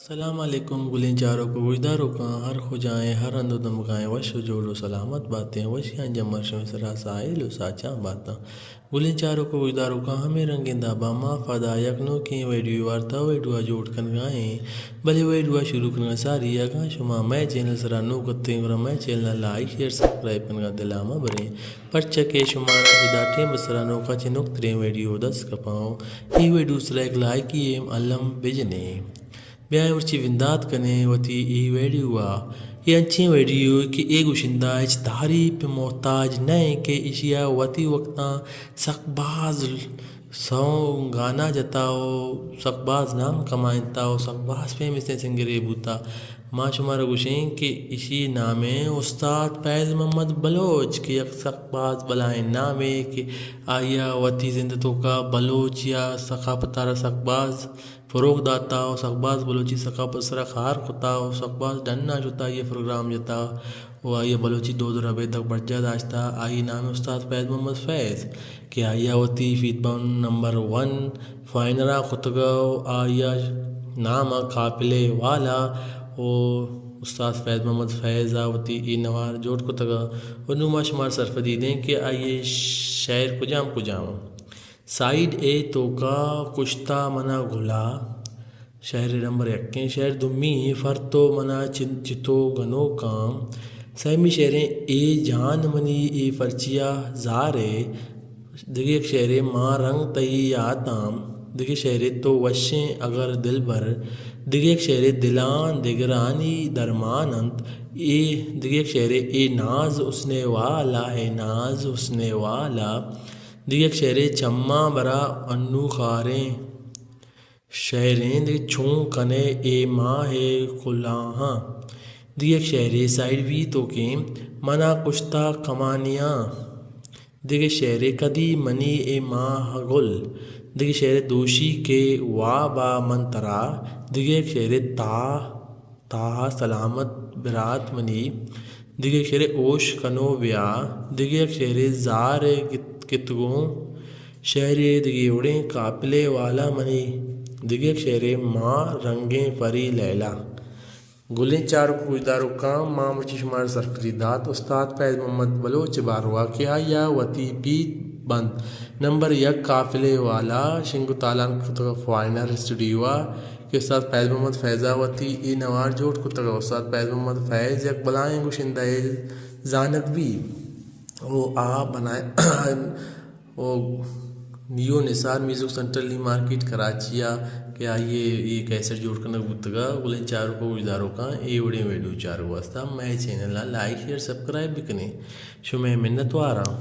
सलाम अलैकुम गुलें चारों को गुजदारों का हर खुजाएँ हर अंदो दमगाएँ वश जोड़ो सलामत बातें वशियाँ जमर शमसरा साहिल साचा बाता गुलें चारों को गुजदारों का हमें रंगिंदा बामा फदा यकनो की वीडियो वार्ता वीडियो जोड़ कर गाएँ भले वीडियो शुरू करना सारी अगा शुमा मैं चैनल सरा नो करते और मैं चैनल लाइक शेयर सब्सक्राइब करना दिलामा बरें पर चके शुमारा हिदाटे मसरा नो का चिनुक त्रे वीडियो 10 कपाओ ये वीडियो सरा एक लाइक किए अल्लम बिजने ब्याह उर्ची विंदात कने वती ई वीडियो ये अच्छी वीडियो कि एक उशिंदा इच तारीफ मोहताज नए के इशिया वती वक्ता सकबाज सौ गाना जताओ सकबाज नाम कमाता सकबाज फेमस सिंगरे बूता माँ शुमार गुशें कि इसी नामे उस्ताद फैज़ मोहम्मद बलोच के एक सकबाज बलाए नामे कि आया वती जिंदतों का बलोच या सकापतारा सकबाज फ़रोग दाता हो सकबाज बलोची सकापत सरा खार खुता हो सकबाज डन्ना जुता ये प्रोग्राम जता वो आइए बलोची दो रबे तक बढ़ जा दाश्ता आई नाम उस्ताद फैज़ मोहम्मद फैज़ कि आइया वती फीडबाउन नंबर 1 फाइनरा खुतगो आइया नाम कापिले वाला ओ उस्ताद फैज़ मोहम्मद फैज़ आवती ई नवार जोड़ खुतगा और नुमा शुमार सरफदी दें कि आइए शायर कुजाम साइड ए तो का कुश्ता मना घुला शहर नंबर 1 शहर दुम्मी फर तो मना चितो गनो काम सहमी शहरें ए जान मनी ए फर्चिया जारे दिगे शहरे माँ रंग तई याताम दिगे शहरे तो वशें अगर दिल भर दिगे शहरे दिलान दिगरानी दरमानंत ए दिगे शहरे ए नाज उसने वाला है नाज उसने वाला दिगे शहरे चम्मा बरा अन्नू खारें शहरें दे छूं कने ए माँ है खुलाहा दिगे शहरे साइड भी तो के मना कुश्ता कमानियाँ दिगे शहरे कदी मनी ए माँ गुल दिगे शहरे दोषी के वाह बा मंतरा दिगे शहरे ता सलामत बिरात मनी दिगे शहरे ओश कनो व्या दिगे शहरे जार कितगो शहरे दिगे उड़े कापिले वाला मनी दिगे शहरे माँ रंगे फरी लैला गुलें चार को गुजदारों का माँ मुची शुमार सरफरीदात उस्ताद फैज़ मोहम्मद बलोच बारवा क्या या वती पीत बंद नंबर 1 काफिले वाला शिंगु तालान फाइनल स्टूडियो के उस्ताद फैज़ मोहम्मद फैज़ावती ई नवार जोड़ कुतगा उस्ताद फैज़ मोहम्मद फैज़ यक बलाएँ गुशिंदा जानक भी वो आ बनाए वो नियो निसार म्यूजिक सेंटर ली मार्केट कराचिया के आइए ये कैसेट जोड़ कर गुतगा गुलें चारों को गुजदारों का ये उड़े वीडियो चारों वास्ता मैं चैनल लाइक शेयर सब्सक्राइब भी करें शो मैं मिन्नत आ रहा हूँ।